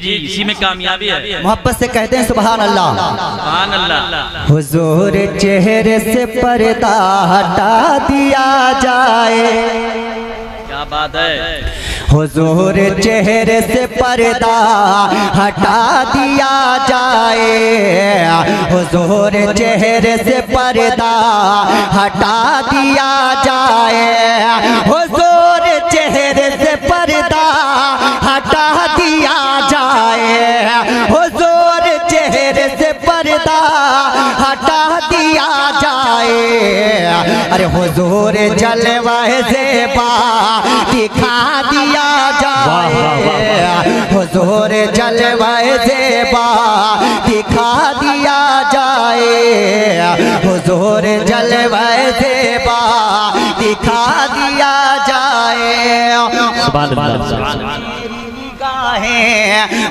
जी इसी में कामयाबी है। मोहब्बत से कहते हैं सुभान अल्लाह। सुभान अल्लाह। हुजूर चेहरे से पर्दा हटा दिया जाए, क्या बात है। हुजूर चेहरे से पर्दा हटा दिया जाए, हुजूर चेहरे से पर्दा हटा दिया जाए, हुजूर चेहरे से पर्दा हटा दिया जाए, हुजूर चेहरे से पर्दा हटा दिया जाए। अरे हुजूर जलवा ज़ेबा दिखा दिया जाए, हुजूर जलवा ज़ेबा दिखा दिया जाए, हुजूर जलवा ज़ेबा दिखा दिया जाए। सुभान अल्लाह। निगाहें